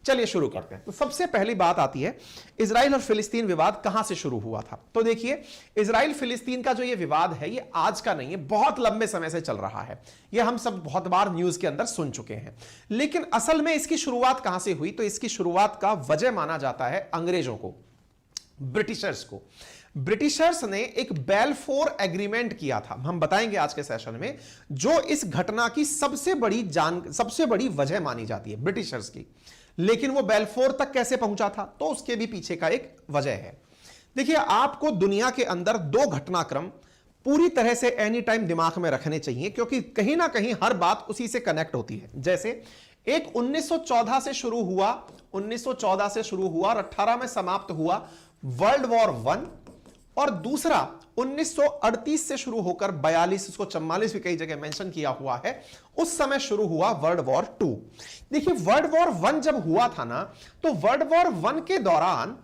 चलिए शुरू करते हैं। तो सबसे पहली बात आती है इजराइल और फिलिस्तीन विवाद कहां से शुरू हुआ था। तो देखिए, इजराइल फिलिस्तीन का जो ये विवाद है ये आज का नहीं है, बहुत लंबे समय से चल रहा है। ये हम सब बहुत बार न्यूज के अंदर सुन चुके हैं। लेकिन असल में इसकी शुरुआत कहां से हुई, तो इसकी शुरुआत का वजह माना जाता है अंग्रेजों को, ब्रिटिशर्स को। ब्रिटिशर्स ने एक बेलफोर एग्रीमेंट किया था, हम बताएंगे आज के सेशन में, जो इस घटना की सबसे बड़ी वजह मानी जाती है ब्रिटिशर्स की। लेकिन वो बेलफोर तक कैसे पहुंचा था, तो उसके भी पीछे का एक वजह है। देखिए, आपको दुनिया के अंदर दो घटनाक्रम पूरी तरह से एनी टाइम दिमाग में रखने चाहिए, क्योंकि कहीं ना कहीं हर बात उसी से कनेक्ट होती है। जैसे एक 1914 से शुरू हुआ, 1914 से शुरू हुआ और 18 में समाप्त हुआ वर्ल्ड वॉर 1, और दूसरा 1938 से शुरू होकर 42, इसको 44 भी कई जगह मेंशन किया हुआ है, उस समय शुरू हुआ वर्ल्ड वॉर 2। देखिए, वर्ल्ड वॉर 1 जब हुआ था ना, तो वर्ल्ड वॉर 1 के दौरान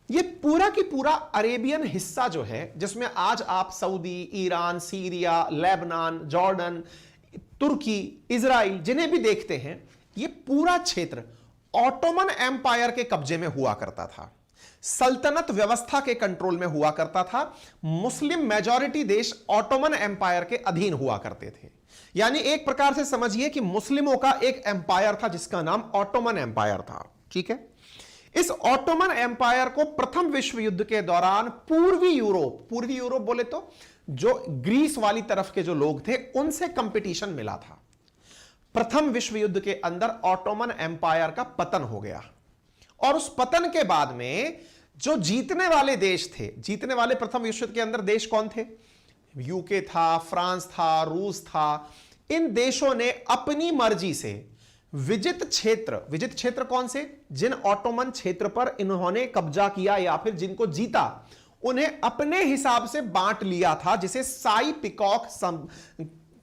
ये पूरा की पूरा अरेबियन हिस्सा जो है, जिसमें आज आप Saudi, Iran, Syria, Lebanon, Jordan, तुर्की, इजराइल जिन्हें भी देखते हैं, ये पूरा क्षेत्र ऑटोमन एम्पायर के कब्जे में हुआ करता था, सल्तनत व्यवस्था के कंट्रोल में हुआ करता था। मुस्लिम मेजॉरिटी देश ऑटोमन एम्पायर के अधीन हुआ करते थे। यानी एक प्रकार से समझिए कि मुस्लिमों का एक एम्पायर था जिसका नाम ऑटोमन एम्पायर था। ठीक है, इस ऑटोमन एम्पायर को प्रथम विश्व युद्ध के दौरान पूर्वी यूरोप बोले तो जो ग्रीस वाली तरफ के जो लोग थे, उनसे कंपटीशन मिला था। प्रथम विश्व युद्ध के अंदर ऑटोमन एम्पायर का पतन हो गया, और उस पतन के बाद में जो जीतने वाले देश थे, जीतने वाले प्रथम विश्व युद्ध के अंदर देश कौन थे? यूके था, फ्रांस था, रूस था। इन देशों ने अपनी मर्जी से विजित क्षेत्र कौन से? जिन ऑटोमन क्षेत्र पर इन्होंने कब्जा किया या फिर जिनको जीता, उन्हें अपने हिसाब से बांट लिया था, जिसे साई पिकॉक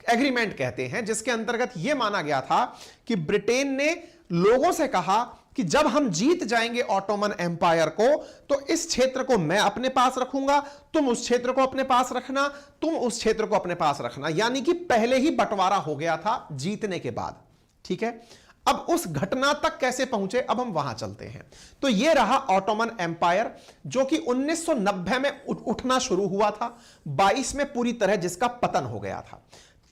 एग्रीमेंट कहते हैं, जिसके अंतर्गत यह माना गया था कि ब्रिटेन ने लोगों से कहा कि जब हम जीत जाएंगे ऑटोमन एम्पायर को, तो इस क्षेत्र को मैं अपने पास रखूंगा, तुम उस क्षेत्र को अपने पास रखना, तुम उस क्षेत्र को अपने पास रखना। यानी कि पहले ही बंटवारा हो गया था जीतने के बाद। ठीक है, अब उस घटना तक कैसे पहुंचे, अब हम वहां चलते हैं। तो यह रहा ऑटोमन एम्पायर, जो कि 1990 में उठना शुरू हुआ था, 22 में पूरी तरह जिसका पतन हो गया था।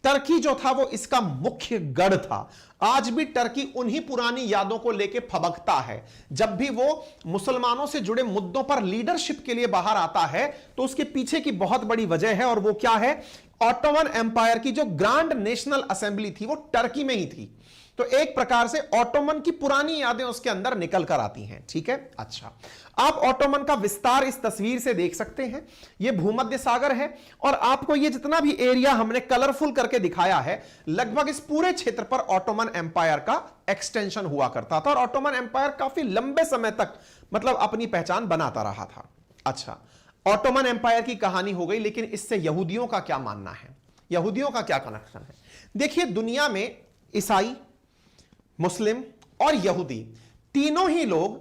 टर्की जो था वो इसका मुख्य गढ़ था। आज भी टर्की उन्हीं पुरानी यादों को लेकर फबकता है। जब भी वो मुसलमानों से जुड़े मुद्दों पर लीडरशिप के लिए बाहर आता है, तो उसके पीछे की बहुत बड़ी वजह है, और वो क्या है? ऑटोमन एम्पायर की जो ग्रांड नेशनल असेंबली थी वो टर्की में ही थी। तो एक प्रकार से ऑटोमन की पुरानी यादें उसके अंदर निकल कर आती हैं। ठीक है, अच्छा, आप ऑटोमन का विस्तार इस तस्वीर से देख सकते हैं। यह भूमध्य सागर है, और आपको यह जितना भी एरिया हमने कलरफुल करके दिखाया है, लगभग इस पूरे क्षेत्र पर ऑटोमन एम्पायर का एक्सटेंशन हुआ करता था, और ऑटोमन एम्पायर काफी लंबे समय तक मतलब अपनी पहचान बनाता रहा था। अच्छा, ऑटोमन एम्पायर की कहानी हो गई, लेकिन इससे यहूदियों का क्या मानना है, यहूदियों का क्या कनेक्शन है? देखिए, दुनिया में ईसाई, मुस्लिम और यहूदी तीनों ही लोग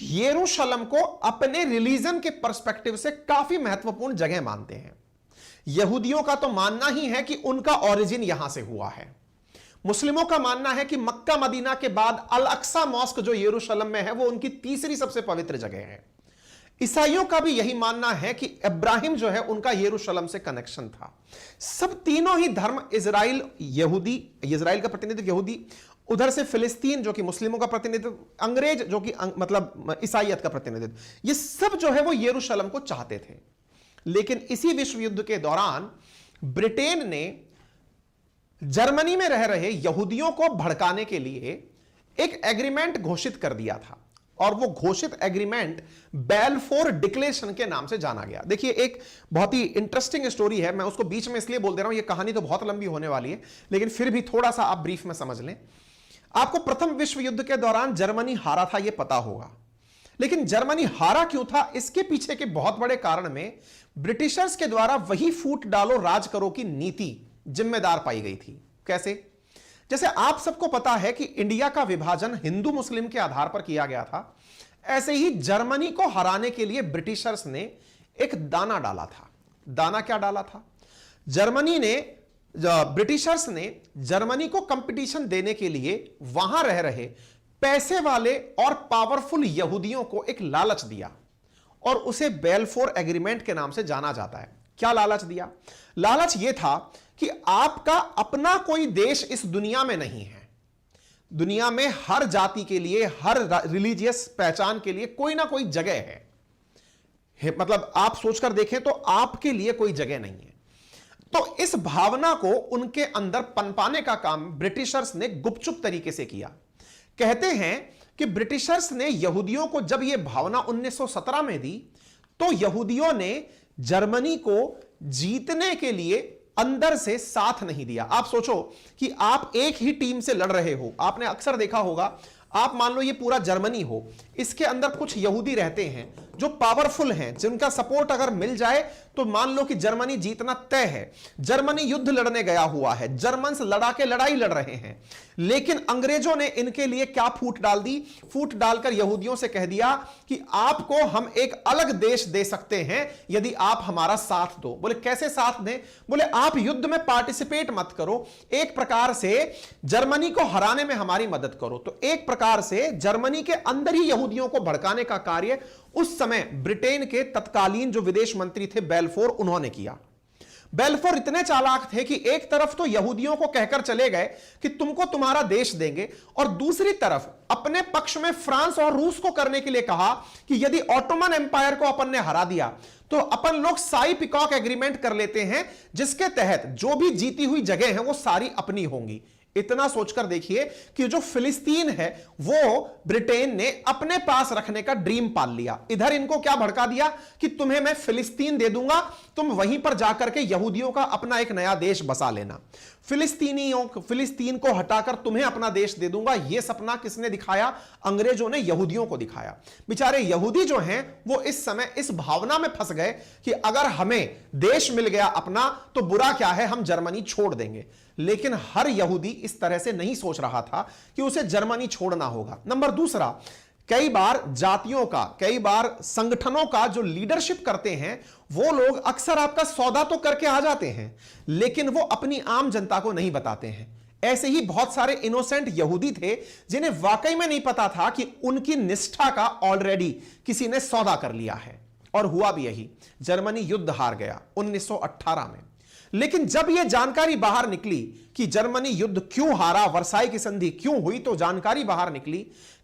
यरूशलेम को अपने रिलीजन के पर्सपेक्टिव से काफी महत्वपूर्ण जगह मानते हैं। यहूदियों का तो मानना ही है कि उनका ओरिजिन यहां से हुआ है। मुस्लिमों का मानना है कि मक्का मदीना के बाद अल अक्सा मॉस्क जो यरूशलेम में है वो उनकी तीसरी सबसे पवित्र जगह है। ईसाइयों का भी यही मानना है कि इब्राहिम जो है उनका यरूशलेम से कनेक्शन था। सब तीनों ही धर्म, इजराइल का प्रतिनिधित्व यहूदी, उधर से फिलिस्तीन जो कि मुस्लिमों का प्रतिनिधित्व, अंग्रेज जो कि मतलब ईसाइयत का प्रतिनिधित्व, ये सब जो है वो यरूशलेम को चाहते थे। लेकिन इसी विश्व युद्ध के दौरान ब्रिटेन ने जर्मनी में रह रहे यहूदियों को भड़काने के लिए एक एग्रीमेंट घोषित कर दिया था, और वो घोषित एग्रीमेंट बेलफोर डिक्लेरेशन के नाम से जाना गया। देखिए, एक बहुत ही इंटरेस्टिंग स्टोरी है, मैं उसको बीच में इसलिए बोल दे रहा हूं, ये कहानी तो बहुत लंबी होने वाली है, लेकिन फिर भी थोड़ा सा आप ब्रीफ में समझ लें। आपको प्रथम विश्व युद्ध के दौरान जर्मनी हारा था, यह पता होगा, लेकिन जर्मनी हारा क्यों था, इसके पीछे के बहुत बड़े कारण में ब्रिटिशर्स के द्वारा वही फूट डालो राज करो की नीति जिम्मेदार पाई गई थी। कैसे? जैसे आप सबको पता है कि इंडिया का विभाजन हिंदू मुस्लिम के आधार पर किया गया था, ऐसे ही जर्मनी को हराने के लिए ब्रिटिशर्स ने एक दाना डाला था। दाना क्या डाला था? ब्रिटिशर्स ने जर्मनी को कंपटीशन देने के लिए वहां रह रहे पैसे वाले और पावरफुल यहूदियों को एक लालच दिया और उसे बेलफोर एग्रीमेंट के नाम से जाना जाता है। क्या लालच दिया? लालच यह था कि आपका अपना कोई देश इस दुनिया में नहीं है। दुनिया में हर जाति के लिए, हर रिलीजियस पहचान के लिए कोई ना कोई जगह है। मतलब आप सोचकर देखें तो आपके लिए कोई जगह नहीं है। तो इस भावना को उनके अंदर पनपाने का काम ब्रिटिशर्स ने गुपचुप तरीके से किया। कहते हैं कि ब्रिटिशर्स ने यहूदियों को जब यह भावना 1917 में दी तो यहूदियों ने जर्मनी को जीतने के लिए अंदर से साथ नहीं दिया। आप सोचो कि आप एक ही टीम से लड़ रहे हो। आपने अक्सर देखा होगा, आप मान लो ये पूरा जर्मनी हो, इसके अंदर कुछ यहूदी रहते हैं जो पावरफुल हैं, जिनका सपोर्ट अगर मिल जाए तो मान लो कि जर्मनी जीतना तय है। जर्मनी युद्ध लड़ने गया हुआ है, जर्मन्स लड़ा के लड़ाई लड़ रहे हैं, लेकिन अंग्रेजों ने इनके लिए क्या फूट डाल दी? फूट डालकर यहूदियों से कह दिया कि आपको हम एक अलग देश दे सकते हैं यदि आप हमारा साथ दो। बोले कैसे साथ दें? बोले आप युद्ध में पार्टिसिपेट मत करो, एक प्रकार से जर्मनी को हराने में हमारी मदद करो। तो एक प्रकार से जर्मनी के अंदर ही यहूदियों को भड़काने का कार्य उस समय ब्रिटेन के तत्कालीन जो विदेश मंत्री थे बेलफोर, उन्होंने किया। बेलफोर इतने चालाक थे कि एक तरफ तो यहूदियों को कहकर चले गए कि तुमको तुम्हारा देश देंगे, और दूसरी तरफ अपने पक्ष में फ्रांस और रूस को करने के लिए कहा कि यदि ऑटोमन एम्पायर को अपन ने हरा दिया तो अपन लोग साई पिकॉक एग्रीमेंट कर लेते हैं, जिसके तहत जो भी जीती हुई जगह है वो सारी अपनी होंगी। इतना सोचकर देखिए कि जो फिलिस्तीन है वो ब्रिटेन ने अपने पास रखने का ड्रीम पाल लिया। इधर इनको क्या भड़का दिया कि तुम्हें मैं फिलिस्तीन दे दूंगा, तुम वहीं पर जाकर के यहूदियों का अपना एक नया देश बसा लेना। फिलिस्तीन को हटाकर तुम्हें अपना देश दे दूंगा। यह सपना किसने दिखाया? अंग्रेजों ने यहूदियों को दिखाया। बेचारे यहूदी जो हैं वो इस समय इस भावना में फंस गए कि अगर हमें देश मिल गया अपना तो बुरा क्या है, हम जर्मनी छोड़ देंगे। लेकिन हर यहूदी इस तरह से नहीं सोच रहा था कि उसे जर्मनी छोड़ना होगा। नंबर दूसरा, कई बार जातियों का, कई बार संगठनों का जो लीडरशिप करते हैं वो लोग अक्सर आपका सौदा तो करके आ जाते हैं, लेकिन वो अपनी आम जनता को नहीं बताते हैं। ऐसे ही बहुत सारे इनोसेंट यहूदी थे जिन्हें वाकई में नहीं पता था कि उनकी निष्ठा का ऑलरेडी किसी ने सौदा कर लिया है। और हुआ भी यही, जर्मनी युद्ध हार गया 1918 में। लेकिन जब यह जानकारी बाहर निकली कि जर्मनी युद्ध क्यों हारा, वर्साई की संधि क्यों हुई, तो जानकारी बाहर निकली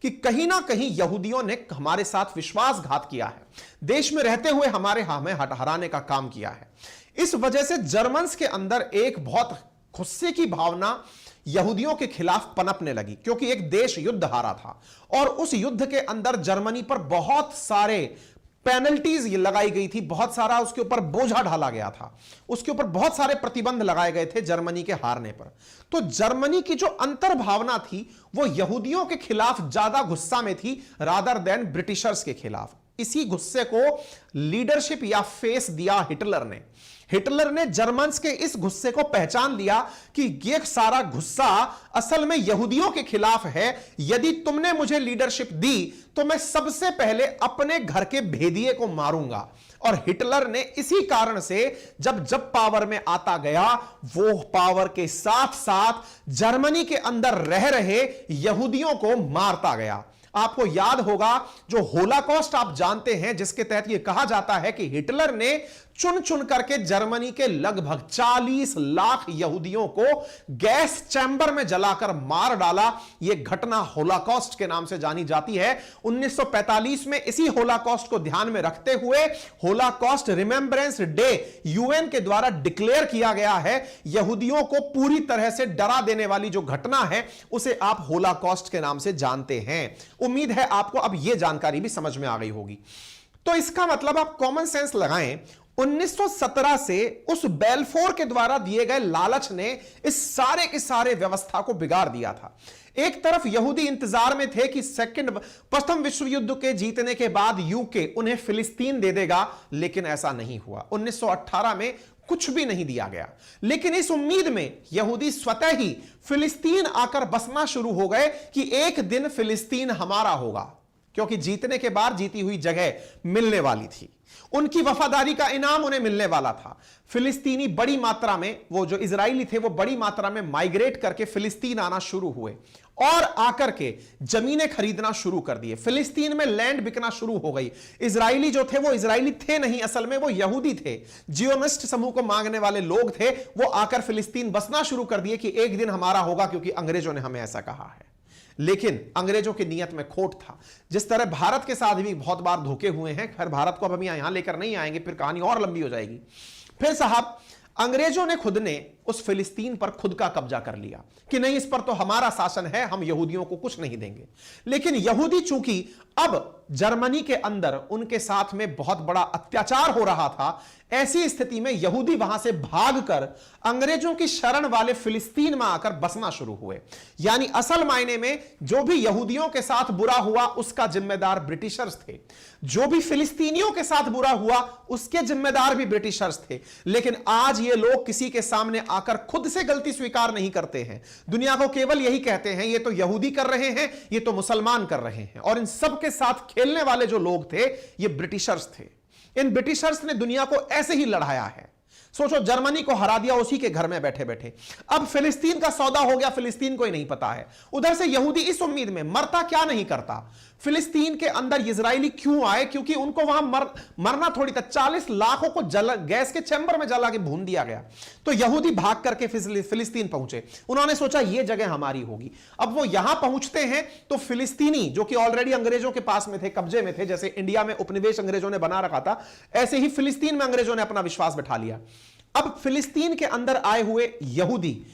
कि कहीं ना कहीं यहूदियों ने हमारे साथ विश्वासघात किया है, देश में रहते हुए हमें हराने का काम किया है। इस वजह से जर्मन्स के अंदर एक बहुत गुस्से की भावना यहूदियों के खिलाफ पनपने लगी, क्योंकि एक देश युद्ध हारा था और उस युद्ध के अंदर जर्मनी पर बहुत सारे पेनल्टीज लगाई गई थी, बहुत सारा उसके ऊपर बोझा ढाला गया था, उसके ऊपर बहुत सारे प्रतिबंध लगाए गए थे जर्मनी के हारने पर। तो जर्मनी की जो अंतर्भावना थी वो यहूदियों के खिलाफ ज्यादा गुस्सा में थी रादर देन ब्रिटिशर्स के खिलाफ। इसी गुस्से को लीडरशिप या फेस दिया हिटलर ने। हिटलर ने जर्मन्स के इस गुस्से को पहचान लिया कि ये सारा गुस्सा असल में यहूदियों के खिलाफ है। यदि तुमने मुझे लीडरशिप दी तो मैं सबसे पहले अपने घर के भेदिए को मारूंगा। और हिटलर ने इसी कारण से जब पावर में आता गया, वो पावर के साथ साथ जर्मनी के अंदर रह रहे यहूदियों को मारता गया। आपको याद होगा जो होलाकॉस्ट आप जानते हैं, जिसके तहत यह कहा जाता है कि हिटलर ने चुन चुन करके जर्मनी के लगभग 40 लाख यहूदियों को गैस चैम्बर में जलाकर मार डाला। यह घटना होलाकॉस्ट के नाम से जानी जाती है। 1945 में इसी होलाकॉस्ट को ध्यान में रखते हुए होलाकॉस्ट रिमेंबरेंस डे यूएन के द्वारा डिक्लेयर किया गया है। यहूदियों को पूरी तरह से डरा देने वाली जो घटना है उसे आप होलाकॉस्ट के नाम से जानते हैं। उम्मीद है आपको अब यह जानकारी भी समझ में आ गई होगी। तो इसका मतलब आप कॉमन सेंस लगाएं, 1917 से उस बेलफोर के द्वारा दिए गए लालच ने इस सारे के सारे व्यवस्था को बिगाड़ दिया था। एक तरफ यहूदी इंतजार में थे कि प्रथम विश्व युद्ध के जीतने के बाद यूके उन्हें फिलिस्तीन दे देगा, लेकिन ऐसा नहीं हुआ। 1918 में कुछ भी नहीं दिया गया, लेकिन इस उम्मीद में यहूदी स्वतः ही फिलिस्तीन आकर बसना शुरू हो गए कि एक दिन फिलिस्तीन हमारा होगा, क्योंकि जीतने के बाद जीती हुई जगह मिलने वाली थी। उनकी वफादारी का इनाम उन्हें मिलने वाला था। फिलिस्तीनी बड़ी मात्रा में, वो जो इजरायली थे वो बड़ी मात्रा में माइग्रेट करके फिलिस्तीन आना शुरू हुए और आकर के जमीनें खरीदना शुरू कर दिए। फिलिस्तीन में लैंड बिकना शुरू हो गई। इजरायली जो थे वो इजरायली थे नहीं, असल में वो यहूदी थे, जियोनिस्ट समूह को मांगने वाले लोग थे। वो आकर फिलिस्तीन बसना शुरू कर दिए कि एक दिन हमारा होगा, क्योंकि अंग्रेजों ने हमें ऐसा कहा है। लेकिन अंग्रेजों की नीयत में खोट था। जिस तरह भारत के साथ भी बहुत बार धोखे हुए हैं, खैर भारत को अब हम यहां लेकर नहीं आएंगे, फिर कहानी और लंबी हो जाएगी। फिर साहब अंग्रेजों ने खुद ने उस फिलिस्तीन पर खुद का कब्जा कर लिया कि नहीं, इस पर तो हमारा शासन है, हम यहूदियों को कुछ नहीं देंगे। लेकिन यहूदी चूंकि अब जर्मनी के अंदर उनके साथ में बहुत बड़ा अत्याचार हो रहा था, ऐसी स्थिति में यहूदी वहां से भागकर अंग्रेजों की शरण वाले फिलिस्तीन में आकर बसना शुरू हुए। यानी असल मायने में जो भी यहूदियों के साथ बुरा हुआ उसका जिम्मेदार ब्रिटिशर्स थे, जो भी फिलिस्तीनियों के साथ बुरा हुआ उसके जिम्मेदार भी ब्रिटिशर्स थे। लेकिन आज ये लोग किसी के सामने आकर खुद से गलती स्वीकार नहीं करते हैं, दुनिया को केवल यही कहते हैं ये तो यहूदी कर रहे हैं, ये तो मुसलमान कर रहे हैं। और इन सब के साथ खेलने वाले जो लोग थे ये ब्रिटिशर्स थे। इन ब्रिटिशर्स ने दुनिया को ऐसे ही लड़ाया है। सोचो, जर्मनी को हरा दिया उसी के घर में बैठे बैठे। अब फिलिस्तीन का सौदा हो गया, फिलिस्तीन को ही नहीं पता है। उधर से यहूदी इस उम्मीद में मरता क्या नहीं करता, फिलिस्तीन के अंदर इजरायली क्यों आए, क्योंकि उनको वहां मरना थोड़ी था। 40 लाखों को गैस के चैम्बर में जला के भून दिया गया। तो यहूदी भाग करके फिलिस्तीन पहुंचे। उन्होंने सोचा ये जगह हमारी होगी। अब वो यहां पहुंचते हैं तो फिलिस्तीनी जो कि ऑलरेडी अंग्रेजों के पास में थे, कब्जे में थे, जैसे इंडिया में उपनिवेश अंग्रेजों ने बना रखा था, ऐसे ही फिलिस्तीन में अंग्रेजों ने अपना विश्वास बैठा लिया। अब फिलिस्तीन के अंदर आए हुए यहूदी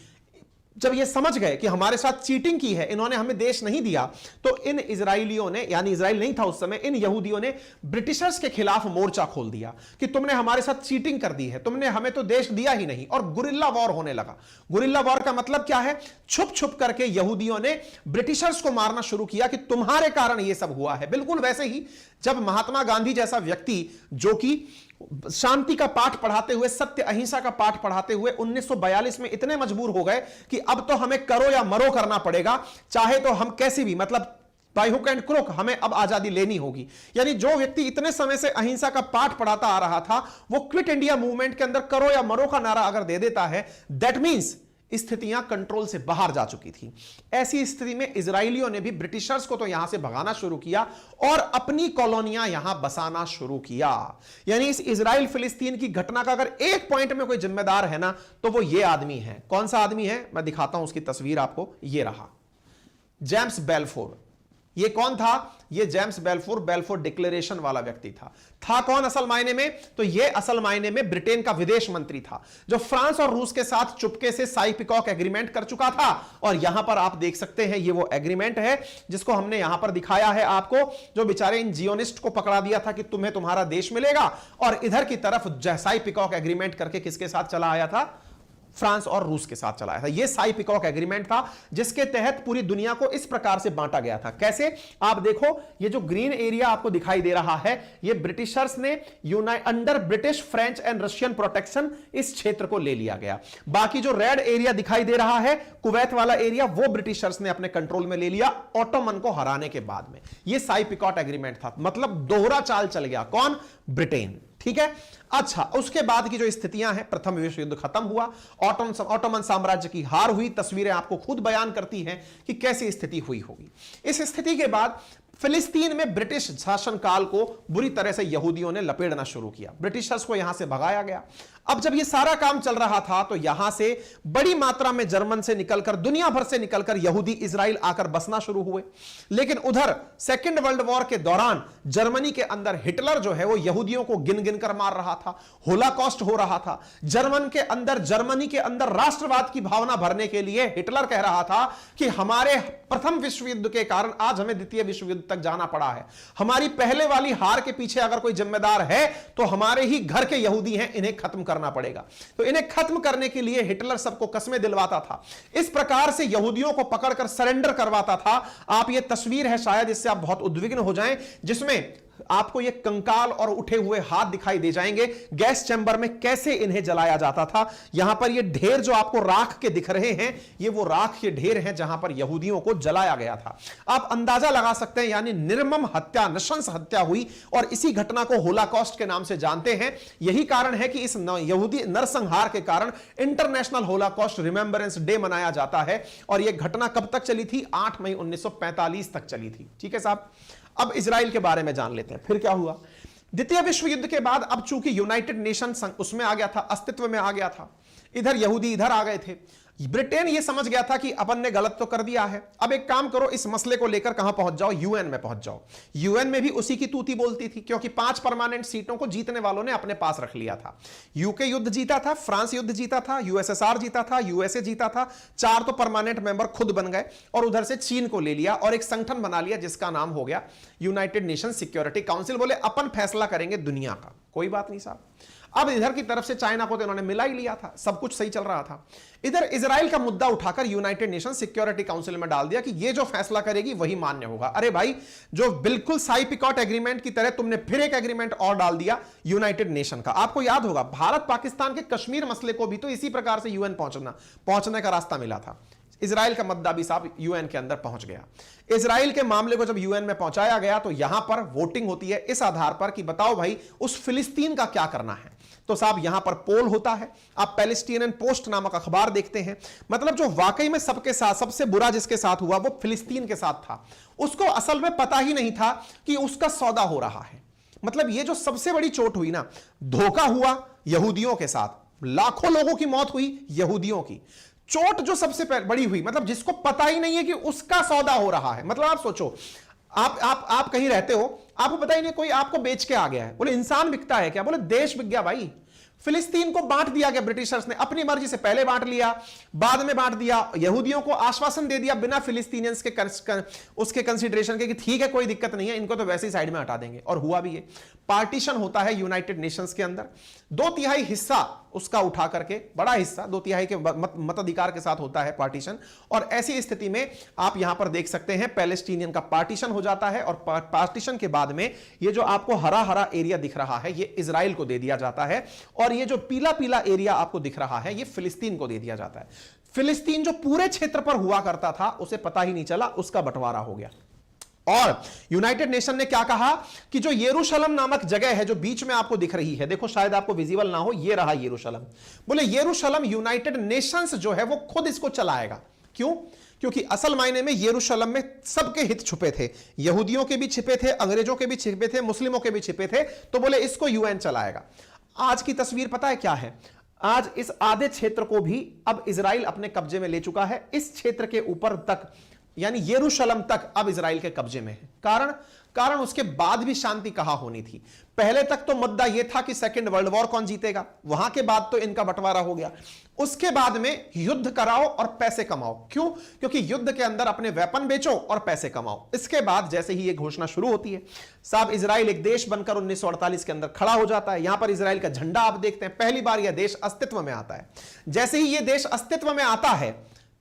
जब ये समझ गए कि हमारे साथ चीटिंग की है, इन्होंने हमें देश नहीं दिया, तो इन इजरायलियों ने, यानी इजराइल नहीं था उस समय, इन यहूदियों ने ब्रिटिशर्स के खिलाफ मोर्चा खोल दिया कि तुमने हमारे साथ चीटिंग कर दी है, तुमने हमें तो देश दिया ही नहीं। और गुरिल्ला वॉर होने लगा। गुरिल्ला वॉर का मतलब क्या है? छुप छुप करके यहूदियों ने ब्रिटिशर्स को मारना शुरू किया कि तुम्हारे कारण यह सब हुआ है। बिल्कुल वैसे ही जब महात्मा गांधी जैसा व्यक्ति जो कि शांति का पाठ पढ़ाते हुए, सत्य अहिंसा का पाठ पढ़ाते हुए 1942 में इतने मजबूर हो गए कि अब तो हमें करो या मरो करना पड़ेगा, चाहे तो हम कैसे भी, मतलब बाय हुक एंड क्रोक हमें अब आजादी लेनी होगी। यानी जो व्यक्ति इतने समय से अहिंसा का पाठ पढ़ाता आ रहा था, वो क्विट इंडिया मूवमेंट के अंदर करो या मरो का नारा अगर दे देता है, दैट मींस स्थितियां कंट्रोल से बाहर जा चुकी थी। ऐसी स्थिति में इजरायलियों ने भी ब्रिटिशर्स को तो यहां से भगाना शुरू किया और अपनी कॉलोनियां यहां बसाना शुरू किया। यानी इस इजराइल फिलिस्तीन की घटना का अगर एक पॉइंट में कोई जिम्मेदार है ना, तो वो ये आदमी है। कौन सा आदमी है? मैं दिखाता हूं उसकी तस्वीर आपको। ये रहा, जेम्स बेल्फोर। ये कौन था? ये जेम्स बेल्फोर, बेल्फोर डिक्लेरेशन वाला व्यक्ति था कौन असल मायने में? तो ये असल मायने में ब्रिटेन का विदेश मंत्री था, जो फ्रांस और रूस के साथ चुपके से साई-पिकॉक एग्रीमेंट कर चुका था। और यहां पर आप देख सकते हैं, ये वो एग्रीमेंट है जिसको हमने यहां पर दिखाया है आपको, जो बेचारे इन जियोनिस्ट को पकड़ा दिया था कि तुम्हें तुम्हारा देश मिलेगा। और इधर की तरफ साई-पिकॉक एग्रीमेंट करके किसके साथ चला आया था? फ्रांस और रूस के साथ चलाया था। यह साई-पिकॉक एग्रीमेंट था जिसके तहत पूरी दुनिया को इस प्रकार से बांटा गया था। कैसे? आप देखो, ये जो ग्रीन एरिया आपको दिखाई दे रहा है, ये ब्रिटिशर्स ने under British, French and Russian protection इस क्षेत्र को ले लिया गया। बाकी जो रेड एरिया दिखाई दे रहा है, कुवैत वाला एरिया, वो ब्रिटिशर्स ने अपने कंट्रोल में ले लिया ऑटोमन को हराने के बाद में। यह साई-पिकॉक एग्रीमेंट था। मतलब दोहरा चाल चल गया। कौन? ब्रिटेन। ठीक है। अच्छा, उसके बाद की जो स्थितियां हैं, प्रथम विश्व युद्ध खत्म हुआ, ऑटोमन साम्राज्य की हार हुई। तस्वीरें आपको खुद बयान करती हैं कि कैसी स्थिति हुई होगी। इस स्थिति के बाद फिलिस्तीन में ब्रिटिश शासनकाल को बुरी तरह से यहूदियों ने लपेटना शुरू किया। ब्रिटिशर्स को यहां से भगाया गया। अब जब यह सारा काम चल रहा था तो यहां से बड़ी मात्रा में जर्मन से निकलकर, दुनिया भर से निकलकर यहूदी इजराइल आकर बसना शुरू हुए। लेकिन उधर सेकेंड वर्ल्ड वॉर के दौरान जर्मनी के अंदर हिटलर जो है वो यहूदियों को गिन गिन कर मार रहा था। होलाकॉस्ट हो रहा था। जर्मनी के अंदर राष्ट्रवाद की भावना भरने के लिए हिटलर कह रहा था कि हमारे प्रथम विश्व युद्ध के कारण आज हमें द्वितीय विश्व युद्ध तक जाना पड़ा है। हमारी पहले वाली हार के पीछे अगर कोई जिम्मेदार है तो हमारे ही घर के यहूदी हैं, इन्हें खत्म करना पड़ेगा। तो इन्हें खत्म करने के लिए हिटलर सबको कस्में दिलवाता था। इस प्रकार से यहूदियों को पकड़कर सरेंडर करवाता था। आप ये तस्वीर है शायद इससे आप बहुत उद्विग्न हो जाएं, जिसमें आपको ये कंकाल और उठे हुए हाथ दिखाई दे जाएंगे। गैस चैम्बर में कैसे इन्हें जलाया जाता था। यहां पर ये ढेर जो आपको राख के दिख रहे हैं, ये वो राख के ढेर हैं जहां पर यहूदियों को जलाया गया था। आप अंदाजा लगा सकते हैं, यानी निर्मम हत्या, नृशंस हत्या हुई, और इसी घटना को होलाकॉस्ट के नाम से जानते हैं। यही कारण है कि इस यहूदी नरसंहार के कारण इंटरनेशनल होलाकॉस्ट रिमेंबरेंस डे मनाया जाता है। और यह घटना कब तक चली थी? 8 मई 1945 तक चली थी। ठीक है साहब, अब इजराइल के बारे में जान लेते हैं। फिर क्या हुआ? द्वितीय विश्व युद्ध के बाद अब चूंकि यूनाइटेड नेशन उसमें आ गया था, अस्तित्व में आ गया था, इधर यहूदी इधर आ गए थे। ब्रिटेन ये समझ गया था कि अपन ने गलत तो कर दिया है, अब एक काम करो, इस मसले को लेकर कहां पहुंच जाओ? यूएन में पहुंच जाओ। यूएन में भी उसी की तूती बोलती थी, क्योंकि 5 परमानेंट सीटों को जीतने वालों ने अपने पास रख लिया था। यूके युद्ध जीता था, फ्रांस युद्ध जीता था, यूएसएसआर जीता था, यूएसए जीता था, 4 तो परमानेंट मेंबर खुद बन गए, और उधर से चीन को ले लिया और एक संगठन बना लिया जिसका नाम हो गया यूनाइटेड नेशन सिक्योरिटी काउंसिल। बोले अपन फैसला करेंगे दुनिया का। कोई बात नहीं साहब। अब इधर की तरफ से चाइना को तो इन्होंने मिला ही लिया था, सब कुछ सही चल रहा था। इधर इजराइल का मुद्दा उठाकर यूनाइटेड नेशन सिक्योरिटी काउंसिल में डाल दिया कि ये जो फैसला करेगी वही मान्य होगा। अरे भाई, जो बिल्कुल साई-पिकॉट एग्रीमेंट की तरह तुमने फिर एक एग्रीमेंट और डाल दिया यूनाइटेड नेशन का। आपको याद होगा, भारत पाकिस्तान के कश्मीर मसले को भी तो इसी प्रकार से यूएन पहुंचने का रास्ता मिला था। इजराइल का मुद्दा भी साहब यूएन के अंदर पहुंच गया। इजराइल के मामले को जब यूएन में पहुंचाया गया तो यहां पर वोटिंग होती है इस आधार पर कि बताओ भाई उस फिलिस्तीन का क्या करना है। तो साहब यहां पर पोल होता है। आप पैलेस्टीनियन पोस्ट नामक अखबार देखते हैं, मतलब जो वाकई में सबके साथ सबसे बुरा जिसके साथ हुआ वो फिलिस्तीन के साथ था। उसको असल में पता ही नहीं था कि उसका सौदा हो रहा है। मतलब ये जो सबसे बड़ी चोट हुई ना, धोखा हुआ यहूदियों के साथ, लाखों लोगों की मौत हुई यहूदियों की। चोट जो सबसे बड़ी हुई, मतलब जिसको पता ही नहीं है कि उसका सौदा हो रहा है। मतलब आप सोचो, आप कहीं रहते हो, आपको पता ही नहीं, कोई आपको बेच के आ गया है। बोले इंसान बिकता है क्या? बोले देश बिक गया भाई। फिलिस्तीन को बांट दिया गया ब्रिटिशर्स ने, अपनी मर्जी से पहले बांट लिया, बाद में बांट दिया। यहूदियों को आश्वासन दे दिया बिना फिलिस्तीनियंस के उसके कंसीडरेशन के कि ठीक है कोई दिक्कत नहीं है, इनको तो वैसे ही साइड में हटा देंगे। और हुआ भी ये। पार्टीशन होता है यूनाइटेड नेशंस के अंदर, 2/3 हिस्सा उसका उठा करके, बड़ा हिस्सा 2/3 के मताधिकार के साथ होता है पार्टीशन। और ऐसी स्थिति में आप यहां पर देख सकते हैं पैलेस्टीनियन का पार्टीशन हो जाता है, और पार्टीशन के बाद में ये जो आपको हरा हरा एरिया दिख रहा है ये इजराइल को दे दिया जाता है, और ये जो पीला पीला एरिया आपको दिख रहा है ये फिलिस्तीन को दे दिया जाता है। फिलिस्तीन जो पूरे क्षेत्र पर हुआ करता था उसे पता ही नहीं चला, उसका बंटवारा हो गया। और यूनाइटेड नेशन ने क्या कहा कि जो यरूशलेम नामक जगह है जो बीच में आपको दिख रही है, देखो शायद आपको विजिबल ना हो, ये रहा यरूशलेम। बोले यरूशलेम यूनाइटेड नेशंस जो है वो खुद इसको चलाएगा। क्यों? क्योंकि असल मायने में यरूशलेम में सबके हित छुपे थे, यहूदियों के भी छिपे थे, अंग्रेजों के भी छिपे थे, मुस्लिमों के भी छिपे थे। तो बोले इसको यूएन चलाएगा। आज की तस्वीर पता है क्या है? आज इस आधे क्षेत्र को भी अब इजराइल अपने कब्जे में ले चुका है। इस क्षेत्र के ऊपर तक, यानी यरूशलेम तक अब इजराइल के कब्जे में है। कारण उसके बाद भी शांति कहां होनी थी? पहले तक तो मुद्दा यह था कि सेकंड वर्ल्ड वॉर कौन जीतेगा, वहां के बाद तो इनका बंटवारा हो गया। उसके बाद में युद्ध कराओ और पैसे कमाओ। क्यों? क्योंकि युद्ध के अंदर अपने वेपन बेचो और पैसे कमाओ। इसके बाद जैसे ही यह घोषणा शुरू होती है साहब, इजराइल एक देश बनकर 1948 के अंदर खड़ा हो जाता है। यहां पर इजराइल का झंडा आप देखते हैं, पहली बार यह देश अस्तित्व में आता है। जैसे ही यह देश अस्तित्व में आता है,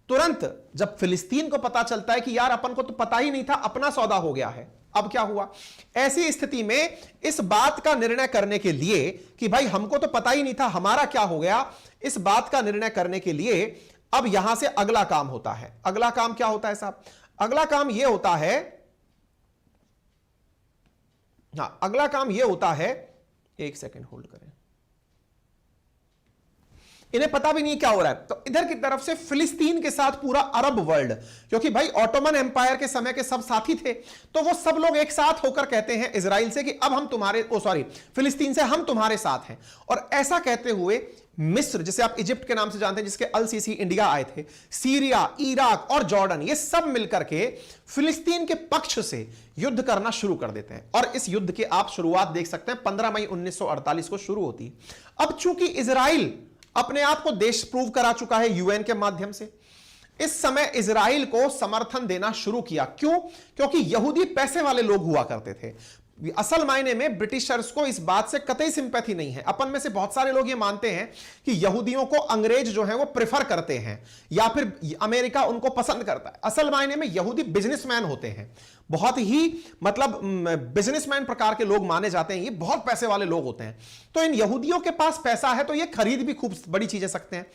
तुरंत जब फिलिस्तीन को पता चलता है कि यार अपन को तो पता ही नहीं था, अपना सौदा हो गया है। अब क्या हुआ? ऐसी स्थिति में इस बात का निर्णय करने के लिए कि भाई हमको तो पता ही नहीं था हमारा क्या हो गया, इस बात का निर्णय करने के लिए अब यहां से अगला काम होता है। अगला काम क्या होता है साहब? अगला काम यह होता है, अगला काम यह होता है, एक सेकेंड होल्ड करें, इन्हें पता भी नहीं क्या हो रहा है। तो इधर की तरफ से फिलिस्तीन के साथ पूरा अरब वर्ल्ड, क्योंकि भाई ऑटोमन एम्पायर के समय के सब साथी थे, तो वो सब लोग एक साथ होकर कहते हैं इजराइल से कि अब हम तुम्हारे फिलिस्तीन से हम तुम्हारे साथ हैं। और ऐसा कहते हुए मिस्र, जिसे आप इजिप्ट के नाम से जानते हैं, जिसके अल सीसी इंडिया आए थे, सीरिया, इराक और जॉर्डन, ये सब मिलकर के फिलिस्तीन के पक्ष से युद्ध करना शुरू कर देते हैं। और इस युद्ध की आप शुरुआत देख सकते हैं, 15 मई 1948 को शुरू होती है। अब चूंकि इजराइल अपने आप को देश प्रूव करा चुका है यूएन के माध्यम से, इस समय इजराइल को समर्थन देना शुरू किया। क्यों? क्योंकि यहूदी पैसे वाले लोग हुआ करते थे। असल मायने में ब्रिटिशर्स को इस बात से कतई सिंपैथी नहीं है। अपन में से बहुत सारे लोग ये मानते हैं कि यहूदियों को अंग्रेज जो है वो प्रेफर करते हैं या फिर अमेरिका उनको पसंद करता है। असल मायने में यहूदी बिजनेसमैन होते हैं, बहुत ही मतलब बिजनेसमैन प्रकार के लोग माने जाते हैं, ये बहुत पैसे वाले लोग होते हैं। तो इन यहूदियों के पास पैसा है तो ये खरीद भी खूब बड़ी चीजें सकते हैं।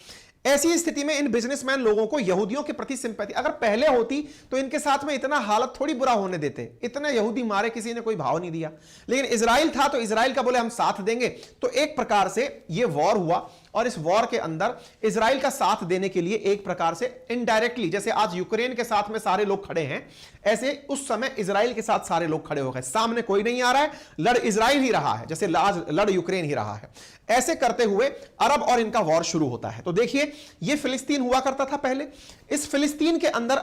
ऐसी स्थिति में इन बिजनेसमैन लोगों को यहूदियों के प्रति सिंपैथी अगर पहले होती तो इनके साथ में इतना हालत थोड़ी बुरा होने देते, इतने यहूदी मारे किसी ने कोई भाव नहीं दिया। लेकिन इजराइल था तो इजराइल का बोले हम साथ देंगे, तो एक प्रकार से ये वॉर हुआ और इस वॉर के अंदर इजराइल का साथ देने के लिए एक प्रकार से इनडायरेक्टली, जैसे आज यूक्रेन के साथ में सारे लोग खड़े हैं, ऐसे उस समय इजराइल के साथ सारे लोग खड़े हो गए। सामने कोई नहीं आ रहा है, लड़ इजराइल ही रहा है, जैसे आज लड़ यूक्रेन ही रहा है। ऐसे करते हुए अरब और इनका वॉर शुरू होता है। तो देखिए ये फिलिस्तीन हुआ करता था पहले, इस फिलिस्तीन के अंदर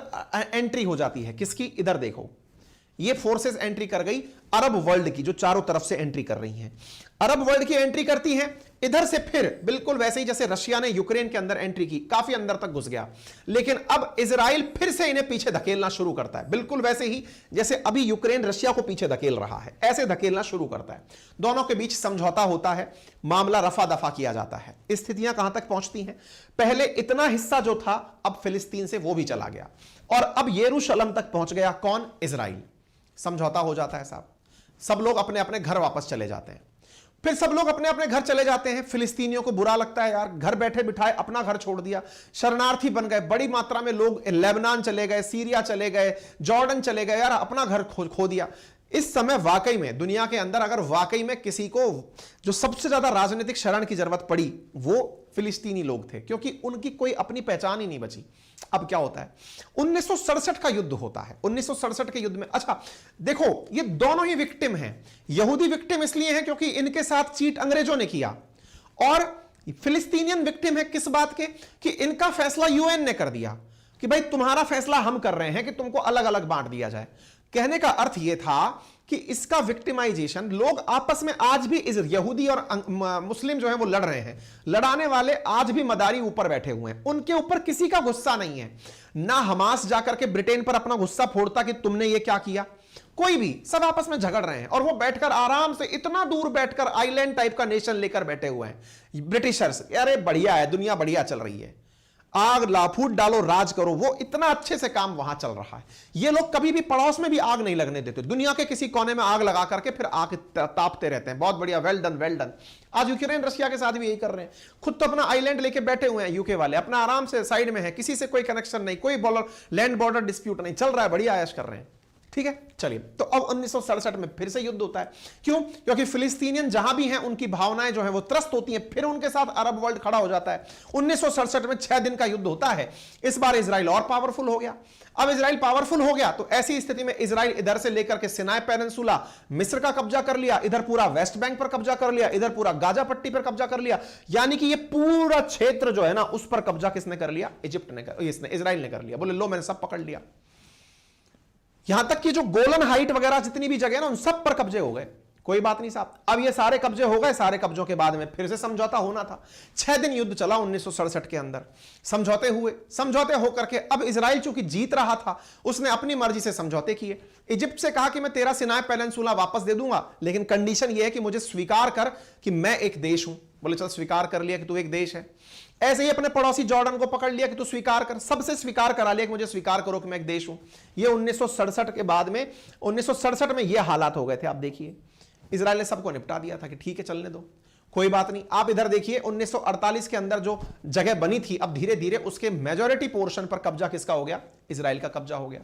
एंट्री हो जाती है किसकी, इधर देखो ये फोर्सेस एंट्री कर गई अरब वर्ल्ड की, जो चारों तरफ से एंट्री कर रही हैं। अरब वर्ल्ड की एंट्री करती हैं, इधर से फिर बिल्कुल वैसे ही जैसे रशिया ने यूक्रेन के अंदर एंट्री की, काफी अंदर तक घुस गया। लेकिन अब इजराइल फिर से इन्हें पीछे धकेलना शुरू करता है, बिल्कुल वैसे ही जैसे अभी यूक्रेन रशिया को पीछे धकेल रहा है, ऐसे धकेलना शुरू करता है। दोनों के बीच समझौता होता है, मामला रफा दफा किया जाता है। स्थितियां कहां तक पहुंचती हैं, पहले इतना हिस्सा जो था अब फिलिस्तीन से वो भी चला गया और अब यरूशलेम तक पहुंच गया। कौन, इजराइल। समझौता हो जाता है साहब, सब लोग अपने अपने घर वापस चले जाते हैं। फिर सब लोग अपने अपने घर चले जाते हैं। फिलिस्तीनियों को बुरा लगता है, यार घर बैठे बिठाए अपना घर छोड़ दिया, शरणार्थी बन गए, बड़ी मात्रा में लोग लेबनान चले गए, सीरिया चले गए, जॉर्डन चले गए, यार अपना घर खो दिया। इस समय वाकई में दुनिया के अंदर अगर वाकई में किसी को जो सबसे ज्यादा राजनीतिक शरण की जरूरत पड़ी वो फिलिस्तीनी लोग थे, क्योंकि उनकी कोई अपनी पहचान ही नहीं बची। अब क्या होता है, 1967 का युद्ध होता है। 1967 के युद्ध में, अच्छा देखो ये दोनों ही विक्टिम हैं। यहूदी विक्टिम इसलिए हैं क्योंकि इनके साथ चीट अंग्रेजों ने किया, और फिलिस्तीनियन विक्टिम है किस बात के, कि इनका फैसला यूएन ने कर दिया कि भाई तुम्हारा फैसला हम कर रहे हैं कि तुमको अलग अलग बांट दिया जाए। कहने का अर्थ यह था कि इसका विक्टिमाइजेशन, लोग आपस में आज भी इस यहूदी और मुस्लिम जो है वो लड़ रहे हैं, लड़ाने वाले आज भी मदारी ऊपर बैठे हुए हैं, उनके ऊपर किसी का गुस्सा नहीं है। ना हमास जाकर के ब्रिटेन पर अपना गुस्सा फोड़ता कि तुमने ये क्या किया, कोई भी, सब आपस में झगड़ रहे हैं और वो बैठकर आराम से इतना दूर बैठकर आइलैंड टाइप का नेशन लेकर बैठे हुए हैं ब्रिटिशर्स। अरे बढ़िया है, दुनिया बढ़िया चल रही है, आग लाफूट डालो, राज करो, वो इतना अच्छे से काम वहां चल रहा है। ये लोग कभी भी पड़ोस में भी आग नहीं लगने देते, दुनिया के किसी कोने में आग लगा करके फिर आग तापते रहते हैं। बहुत बढ़िया, वेल डन वेल डन। आज यूक्रेन रशिया के साथ भी यही कर रहे हैं, खुद तो अपना आइलैंड लेके बैठे हुए हैं यूके वाले, अपना आराम से साइड में है, किसी से कोई कनेक्शन नहीं, कोई लैंड बॉर्डर डिस्प्यूट नहीं, चल रहा है, बढ़िया ऐश कर रहे हैं। ठीक है, चलिए तो अब 1967 में फिर से युद्ध होता है। क्यों? क्योंकि फिलिस्तीनियन जहां भी हैं उनकी भावनाएं जो हैं वो त्रस्त होती हैं, फिर उनके साथ अरब वर्ल्ड खड़ा हो जाता है। 1967 में 6 दिन का युद्ध होता है। इस बार इजराइल और पावरफुल हो गया। अब इजराइल पावरफुल हो गया तो ऐसी स्थिति में इजराइल इधर से लेकर के सिनाई पेनिनसुला मिस्र का कब्जा कर लिया, इधर पूरा वेस्ट बैंक पर कब्जा कर लिया, इधर पूरा गाजा पट्टी पर कब्जा कर लिया। यानी कि ये पूरा क्षेत्र जो है ना उस पर कब्जा किसने कर लिया? इजिप्ट ने, इजराइल ने कर लिया। बोले लो मैंने सब पकड़ लिया। यहां तक कि जो गोलन हाइट वगैरह जितनी भी जगह ना उन सब पर कब्जे हो गए। कोई बात नहीं साहब, अब ये सारे कब्जे हो गए। सारे कब्जों के बाद में फिर से समझौता होना था। 6 दिन युद्ध चला 1967 के अंदर, समझौते हुए। समझौते होकर के अब इजराइल चूंकि जीत रहा था, उसने अपनी मर्जी से समझौते किए। इजिप्ट से कहा कि मैं तेरा सिनाई पेनिनसुला वापस दे दूंगा, लेकिन कंडीशन यह है कि मुझे स्वीकार कर कि मैं एक देश हूं। बोले चल स्वीकार कर लिया कि तू एक देश है। ऐसे ही अपने पड़ोसी जॉर्डन को पकड़ लिया कि तू स्वीकार कर, सबसे स्वीकार करा लिया कि मुझे स्वीकार करो कि मैं एक देश हूं। ये 1967 के बाद में, 1967 में ये हालात हो गए थे। आप देखिए इजराइल ने सबको निपटा दिया था कि ठीक है चलने दो, कोई बात नहीं। आप इधर देखिए 1948 के अंदर जो जगह बनी थी, अब धीरे धीरे उसके मेजॉरिटी पोर्शन पर कब्जा किसका हो गया? इजराइल का कब्जा हो गया।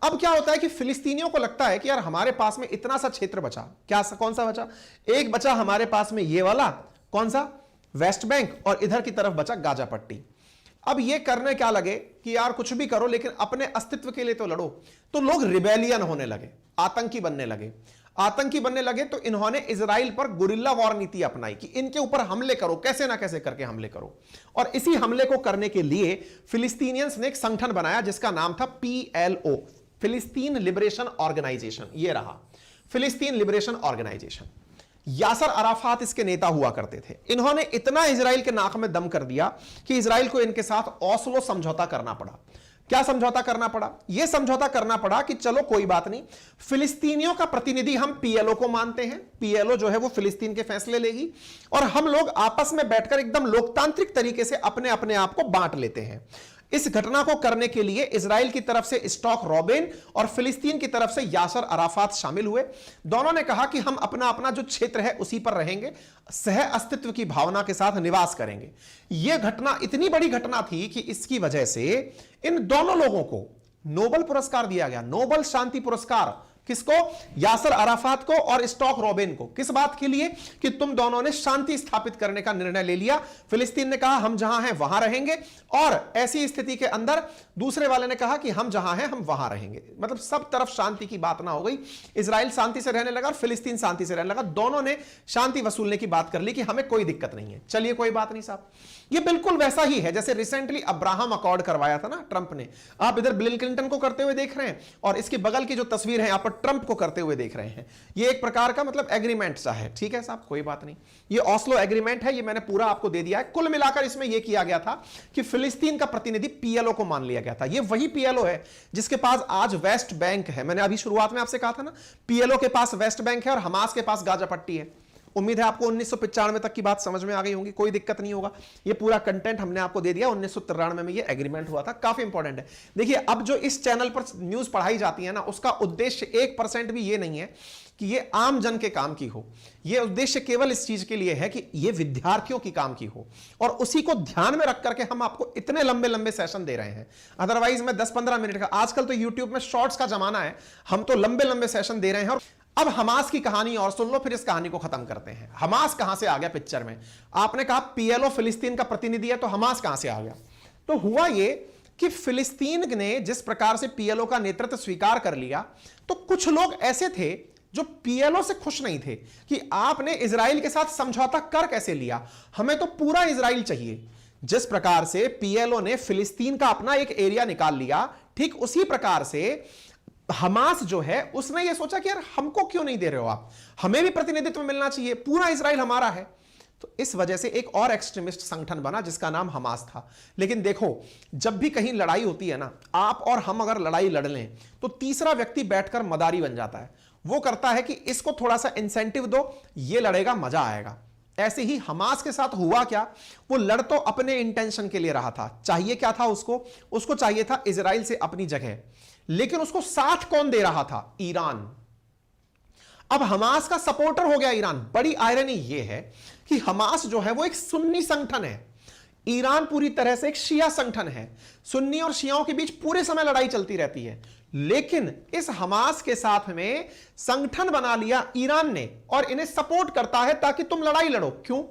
अब क्या होता है कि फिलिस्तीनियों को लगता है कि यार हमारे पास में इतना सा क्षेत्र बचा, क्या कौन सा बचा? एक बचा हमारे पास में ये वाला, कौन सा? वेस्ट बैंक, और इधर की तरफ बचा गाजा पट्टी। अब ये करने क्या लगे कि यार कुछ भी करो लेकिन अपने अस्तित्व के लिए तो लड़ो। तो लोग रिबेलियन होने लगे, आतंकी बनने लगे। आतंकी बनने लगे तो इन्होंने इजराइल पर गुरिल्ला वॉर नीति अपनाई कि इनके ऊपर हमले करो, कैसे ना कैसे करके हमले करो। और इसी हमले को करने के लिए फिलिस्तीनियंस ने एक संगठन बनाया जिसका नाम था PLO, फिलिस्तीन लिबरेशन ऑर्गेनाइजेशन। ये रहा फिलिस्तीन लिबरेशन ऑर्गेनाइजेशन। यासर अराफात इसके नेता हुआ करते थे। इन्होंने इतना इजराइल के नाक में दम कर दिया कि इजराइल को इनके साथ ओस्लो समझौता करना पड़ा। क्या समझौता करना पड़ा? यह समझौता करना पड़ा कि चलो कोई बात नहीं, फिलिस्तीनियों का प्रतिनिधि हम पीएलओ को मानते हैं, पीएलओ जो है वो फिलिस्तीन के फैसले लेगी और हम लोग आपस में बैठकर एकदम लोकतांत्रिक तरीके से अपने अपने आप को बांट लेते हैं। इस घटना को करने के लिए इजराइल की तरफ से स्टॉक रॉबिन और फिलिस्तीन की तरफ से यासर अराफात शामिल हुए। दोनों ने कहा कि हम अपना अपना जो क्षेत्र है उसी पर रहेंगे, सह अस्तित्व की भावना के साथ निवास करेंगे। यह घटना इतनी बड़ी घटना थी कि इसकी वजह से इन दोनों लोगों को नोबेल पुरस्कार दिया गया, नोबेल शांति पुरस्कार। किसको? यासर अराफात को और स्टॉक रॉबिन को। किस बात के लिए? कि तुम दोनों ने शांति स्थापित करने का निर्णय ले लिया। फिलिस्तीन ने कहा हम जहां हैं वहां रहेंगे, और ऐसी स्थिति के अंदर दूसरे वाले ने कहा कि हम जहां हैं हम वहां रहेंगे। मतलब सब तरफ शांति की बात ना हो गई। इजराइल शांति से रहने लगा और फिलिस्तीन शांति से रहने लगा। दोनों ने शांति वसूलने की बात कर ली कि हमें कोई दिक्कत नहीं है, चलिए कोई बात नहीं साहब। ये बिल्कुल वैसा ही है जैसे रिसेंटली अब्राहम अकॉर्ड करवाया था ना ट्रंप ने। आप इधर बिल क्लिंटन को करते हुए देख रहे हैं और इसके बगल की जो तस्वीर है यहां पर ट्रंप को करते हुए देख रहे हैं। ये एक प्रकार का मतलब एग्रीमेंट सा है, ठीक है साहब, कोई बात नहीं। ये ऑस्लो एग्रीमेंट है, ये मैंने पूरा आपको दे दिया है। कुल मिलाकर इसमें यह किया गया था कि फिलिस्तीन का प्रतिनिधि पीएलओ को मान लिया गया था। ये वही पीएलओ है जिसके पास आज वेस्ट बैंक है। मैंने अभी शुरुआत में आपसे कहा था ना, पीएलओ के पास वेस्ट बैंक है और हमास के पास गाजा पट्टी है। उम्मीद है आपको 1995 तक की बात समझ में आ गई होगी, कोई दिक्कत नहीं होगा। ये पूरा कंटेंट हमने आपको दे दिया। 1993 में ये एग्रीमेंट हुआ था, काफी इंपॉर्टेंट है। देखिए, अब जो इस चैनल पर न्यूज पढ़ाई जाती है ना, उसका उद्देश्य 1% भी ये नहीं है कि ये आम जन के काम की हो। ये उद्देश्य केवल इस चीज के लिए है कि ये विद्यार्थियों की काम की हो, और उसी को ध्यान में रख करके हम आपको इतने लंबे लंबे सेशन दे रहे हैं। अदरवाइज मैं 10-15 मिनट का, आजकल तो यूट्यूब में शॉर्ट्स का जमाना है, हम तो लंबे लंबे सेशन दे रहे हैं। और अब हमास की कहानी और सुन लो, फिर इस कहानी को खत्म करते हैं। हमास कहां से आ गया पिक्चर में? आपने कहा पीएलओ फिलिस्तीन का प्रतिनिधि है, तो हमास कहां से आ गया? तो हुआ ये कि फिलिस्तीन ने जिस प्रकार से पीएलओ का नेतृत्व स्वीकार कर लिया, तो कुछ लोग ऐसे थे जो पीएलओ से खुश नहीं थे कि आपने इजराइल के साथ समझौता कर कैसे लिया, हमें तो पूरा इजराइल चाहिए। जिस प्रकार से पीएलओ ने फिलिस्तीन का अपना एक एरिया निकाल लिया, ठीक उसी प्रकार से हमास जो है उसने ये सोचा कि यार हमको क्यों नहीं दे रहे हो आप, हमें भी प्रतिनिधित्व मिलना चाहिए, पूरा इजराइल हमारा है। तो इस वजह से एक और एक्सट्रीमिस्ट संगठन बना जिसका नाम हमास था। लेकिन देखो, जब भी कहीं लड़ाई होती है ना, आप और हम अगर लड़ाई लड़ लें तो तीसरा व्यक्ति बैठकर मदारी बन जाता है। वो करता है कि इसको थोड़ा सा इंसेंटिव दो, ये लड़ेगा, मजा आएगा। ऐसे ही हमास के साथ हुआ क्या, वो लड़ तो अपने इंटेंशन के लिए रहा था। चाहिए क्या था उसको चाहिए था इजराइल से अपनी जगह, लेकिन उसको साथ कौन दे रहा था? ईरान। अब हमास का सपोर्टर हो गया ईरान। बड़ी आयरनी यह है कि हमास जो है वो एक सुन्नी संगठन है, ईरान पूरी तरह से एक शिया संगठन है। सुन्नी और शियाओं के बीच पूरे समय लड़ाई चलती रहती है। लेकिन इस हमास के साथ में संगठन बना लिया ईरान ने और इन्हें सपोर्ट करता है ताकि तुम लड़ाई लड़ो। क्यों?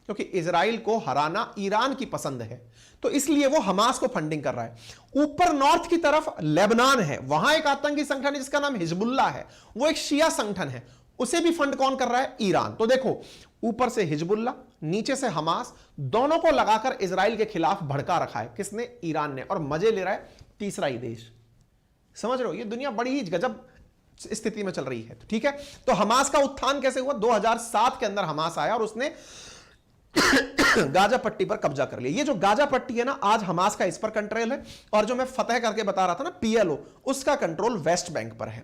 क्योंकि इजराइल को हराना ईरान की पसंद है, तो इसलिए वो हमास को फंडिंग कर रहा है। ऊपर नॉर्थ की तरफ लेबनान है, वहां एक आतंकी संगठन है जिसका नाम हिजबुल्लाह है, वो एक शिया संगठन है, उसे भी फंड कौन कर रहा है? ईरान। तो देखो, ऊपर से हिजबुल्लाह, नीचे से हमास, दोनों को लगाकर इजराइल के खिलाफ भड़का रखा है। किसने? ईरान ने। और मजे ले रहा है तीसरा ही देश। समझ रहे हो, ये दुनिया बड़ी ही गजब स्थिति में चल रही है। ठीक है, तो हमास का उत्थान कैसे हुआ? 2007 के अंदर हमास आया और उसने गाजा पट्टी पर कब्जा कर लिया। ये जो गाजा पट्टी है ना, आज हमास का इस पर कंट्रोल है, और जो मैं फतेह करके बता रहा था ना पीएलओ, उसका कंट्रोल वेस्ट बैंक पर है।